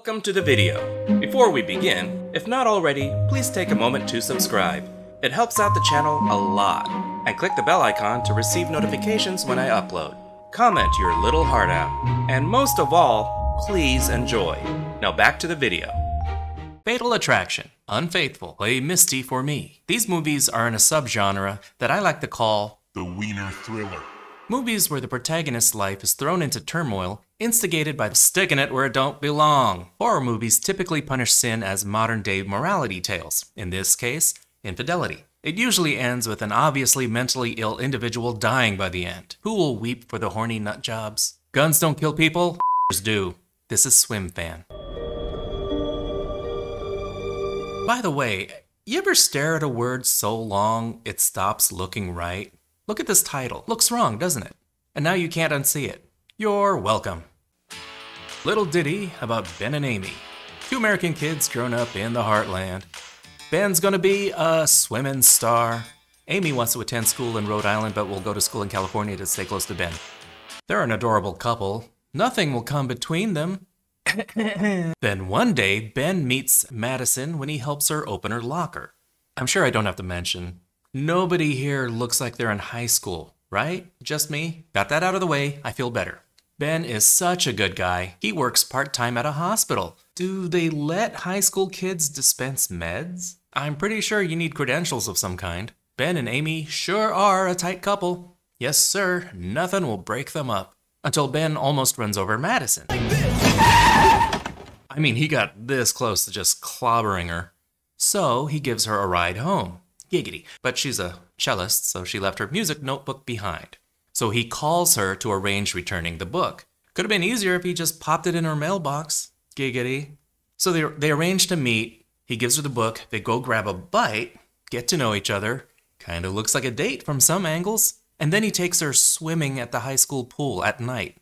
Welcome to the video. Before we begin, if not already, please take a moment to subscribe. It helps out the channel a lot. And click the bell icon to receive notifications when I upload. Comment your little heart out. And most of all, please enjoy. Now back to the video. Fatal Attraction, Unfaithful, play Misty for me. These movies are in a subgenre that I like to call the Weiner Thriller. Movies where the protagonist's life is thrown into turmoil, instigated by sticking it where it don't belong. Horror movies typically punish sin as modern-day morality tales. In this case, infidelity. It usually ends with an obviously mentally ill individual dying by the end. Who will weep for the horny nut jobs? Guns don't kill people, do. This is Swimfan. By the way, you ever stare at a word so long it stops looking right? Look at this title. Looks wrong, doesn't it? And now you can't unsee it. You're welcome. Little ditty about Ben and Amy. Two American kids grown up in the heartland. Ben's gonna be a swimming star. Amy wants to attend school in Rhode Island but will go to school in California to stay close to Ben. They're an adorable couple. Nothing will come between them. Then one day, Ben meets Madison when he helps her open her locker. I'm sure I don't have to mention. Nobody here looks like they're in high school, right? Just me? Got that out of the way, I feel better. Ben is such a good guy. He works part-time at a hospital. Do they let high school kids dispense meds? I'm pretty sure you need credentials of some kind. Ben and Amy sure are a tight couple. Yes, sir, nothing will break them up. Until Ben almost runs over Madison. I mean, he got this close to just clobbering her. So he gives her a ride home. Giggity. But she's a cellist, so she left her music notebook behind. So he calls her to arrange returning the book. Could have been easier if he just popped it in her mailbox. Giggity. So they arrange to meet. He gives her the book. They go grab a bite, get to know each other. Kind of looks like a date from some angles. And then he takes her swimming at the high school pool at night.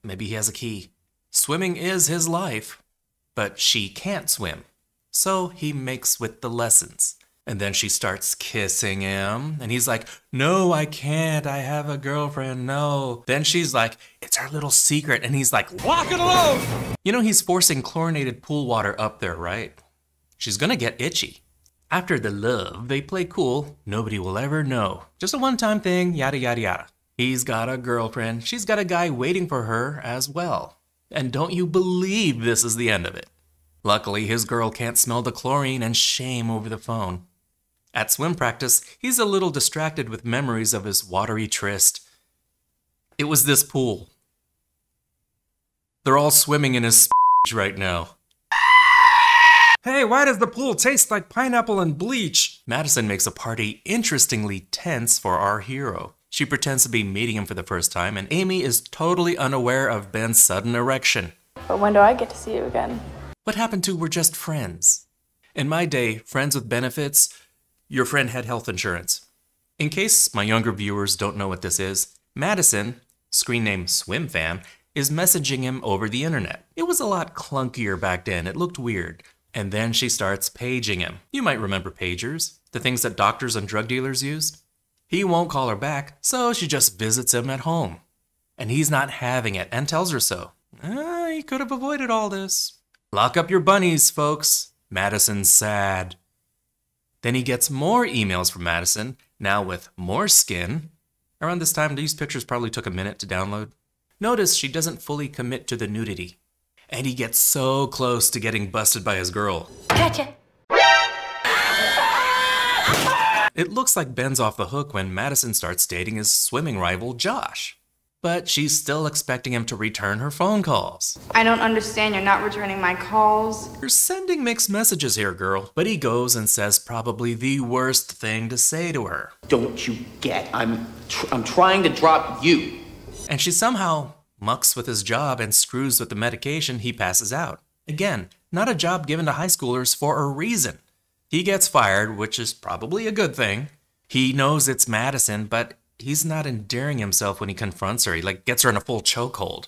Maybe he has a key. Swimming is his life, but she can't swim. So he makes with the lessons. And then she starts kissing him, and he's like, no, I can't, I have a girlfriend, no. Then she's like, it's our little secret, and he's like, walk it alone! You know he's forcing chlorinated pool water up there, right? She's gonna get itchy. After the love, they play cool, nobody will ever know. Just a one-time thing, yada yada yada. He's got a girlfriend, she's got a guy waiting for her as well. And don't you believe this is the end of it. Luckily, his girl can't smell the chlorine and shame over the phone. At swim practice, he's a little distracted with memories of his watery tryst. It was this pool. They're all swimming in his right now. Hey, why does the pool taste like pineapple and bleach? Madison makes a party interestingly tense for our hero. She pretends to be meeting him for the first time, and Amy is totally unaware of Ben's sudden erection. But when do I get to see you again? What happened to we're just friends? In my day, friends with benefits, your friend had health insurance. In case my younger viewers don't know what this is, Madison, screen name Swimfan, is messaging him over the internet. It was a lot clunkier back then, it looked weird. And then she starts paging him. You might remember pagers, the things that doctors and drug dealers used. He won't call her back, so she just visits him at home. And he's not having it and tells her so. He could have avoided all this. Lock up your bunnies, folks. Madison's sad. Then he gets more emails from Madison, now with more skin. Around this time, these pictures probably took a minute to download. Notice she doesn't fully commit to the nudity. And he gets so close to getting busted by his girl. Gotcha. It looks like Ben's off the hook when Madison starts dating his swimming rival, Josh. But she's still expecting him to return her phone calls. I don't understand. You're not returning my calls. You're sending mixed messages here, girl. But he goes and says probably the worst thing to say to her. Don't you get? I'm trying to drop you. And she somehow mucks with his job and screws with the medication he passes out. Again, not a job given to high schoolers for a reason. He gets fired, which is probably a good thing. He knows it's Madison, but he's not endearing himself when he confronts her. He gets her in a full chokehold.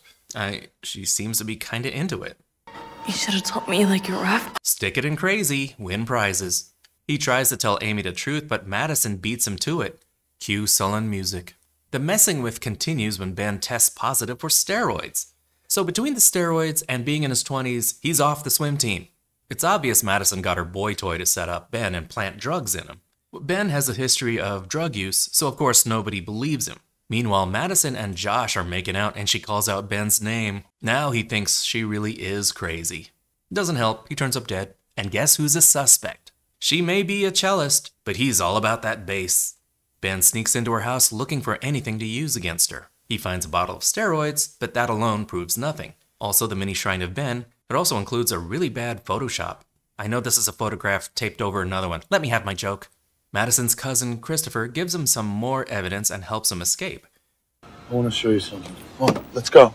She seems to be kind of into it. You should have told me like you're rough. Stick it in crazy, win prizes. He tries to tell Amy the truth, but Madison beats him to it. Cue sullen music. The messing with continues when Ben tests positive for steroids. So between the steroids and being in his 20s, he's off the swim team. It's obvious Madison got her boy toy to set up Ben and plant drugs in him. Ben has a history of drug use, so of course nobody believes him. Meanwhile, Madison and Josh are making out and she calls out Ben's name. Now he thinks she really is crazy. Doesn't help, he turns up dead. And guess who's a suspect? She may be a cellist, but he's all about that bass. Ben sneaks into her house looking for anything to use against her. He finds a bottle of steroids, but that alone proves nothing. Also, the mini shrine of Ben, it also includes a really bad Photoshop. I know this is a photograph taped over another one. Let me have my joke. Madison's cousin, Christopher, gives him some more evidence and helps him escape. I want to show you something. Come on, let's go.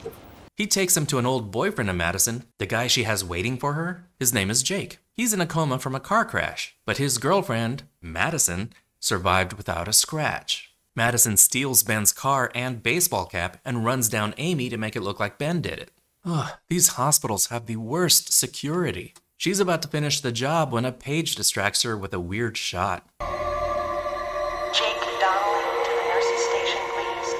He takes him to an old boyfriend of Madison, the guy she has waiting for her. His name is Jake. He's in a coma from a car crash, but his girlfriend, Madison, survived without a scratch. Madison steals Ben's car and baseball cap and runs down Amy to make it look like Ben did it. Ugh, these hospitals have the worst security. She's about to finish the job when a page distracts her with a weird shot. Jake Donnelly to the nurse's station, please.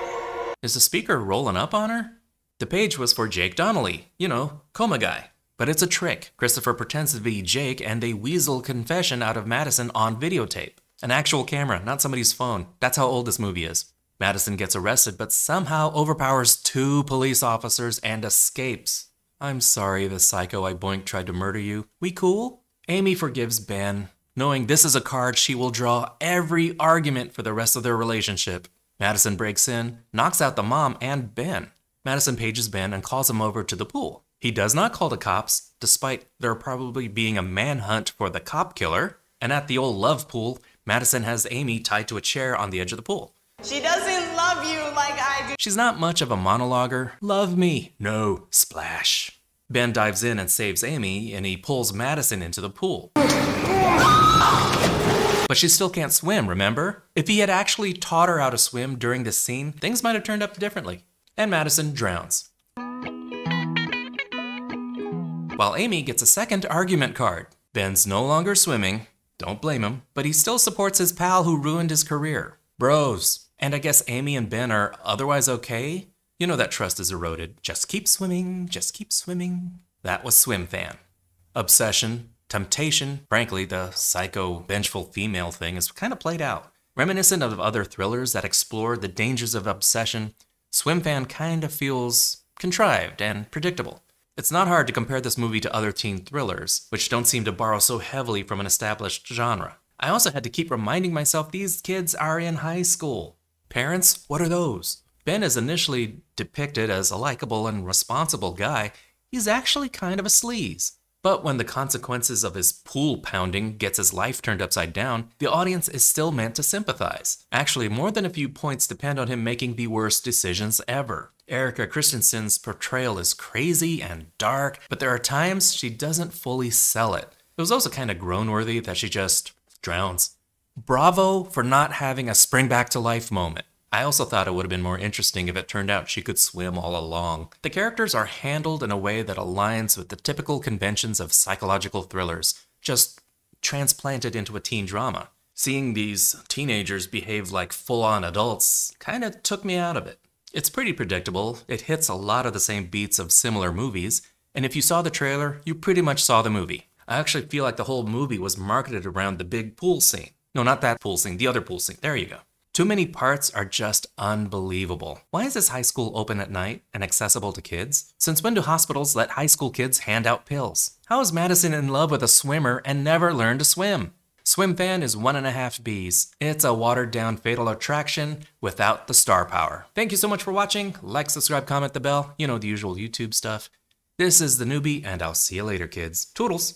Is the speaker rolling up on her? The page was for Jake Donnelly, you know, coma guy. But it's a trick. Christopher pretends to be Jake and they weasel confession out of Madison on videotape. An actual camera, not somebody's phone. That's how old this movie is. Madison gets arrested, but somehow overpowers 2 police officers and escapes. I'm sorry the psycho I boinked tried to murder you. We cool? Amy forgives Ben, knowing this is a card she will draw every argument for the rest of their relationship. Madison breaks in, knocks out the mom and Ben. Madison pages Ben and calls him over to the pool. He does not call the cops, despite there probably being a manhunt for the cop killer. And at the old love pool, Madison has Amy tied to a chair on the edge of the pool. She doesn't love you like I do. She's not much of a monologuer. Love me. No. Splash. Ben dives in and saves Amy, and he pulls Madison into the pool. But she still can't swim, remember? If he had actually taught her how to swim during this scene, things might have turned up differently. And Madison drowns. While Amy gets a second argument card. Ben's no longer swimming. Don't blame him, but he still supports his pal who ruined his career. Bros. And I guess Amy and Ben are otherwise okay? You know that trust is eroded. Just keep swimming, just keep swimming. That was Swimfan. Obsession, temptation, frankly, the psycho, vengeful female thing is kind of played out. Reminiscent of other thrillers that explore the dangers of obsession, Swimfan kind of feels contrived and predictable. It's not hard to compare this movie to other teen thrillers, which don't seem to borrow so heavily from an established genre. I also had to keep reminding myself these kids are in high school. Parents, what are those? Ben is initially depicted as a likable and responsible guy. He's actually kind of a sleaze. But when the consequences of his pool pounding gets his life turned upside down, the audience is still meant to sympathize. Actually, more than a few points depend on him making the worst decisions ever. Erika Christensen's portrayal is crazy and dark, but there are times she doesn't fully sell it. It was also kind of groan-worthy that she just drowns. Bravo for not having a spring back to life moment. I also thought it would have been more interesting if it turned out she could swim all along. The characters are handled in a way that aligns with the typical conventions of psychological thrillers, just transplanted into a teen drama. Seeing these teenagers behave like full-on adults kind of took me out of it. It's pretty predictable, it hits a lot of the same beats of similar movies, and if you saw the trailer, you pretty much saw the movie. I actually feel like the whole movie was marketed around the big pool scene. No, not that pool scene, the other pool scene. There you go. Too many parts are just unbelievable. Why is this high school open at night and accessible to kids? Since when do hospitals let high school kids hand out pills? How is Madison in love with a swimmer and never learned to swim? Swimfan is 1.5 Bs. It's a watered-down Fatal Attraction without the star power. Thank you so much for watching. Like, subscribe, comment, the bell. You know, the usual YouTube stuff. This is theNewBee, and I'll see you later, kids. Toodles!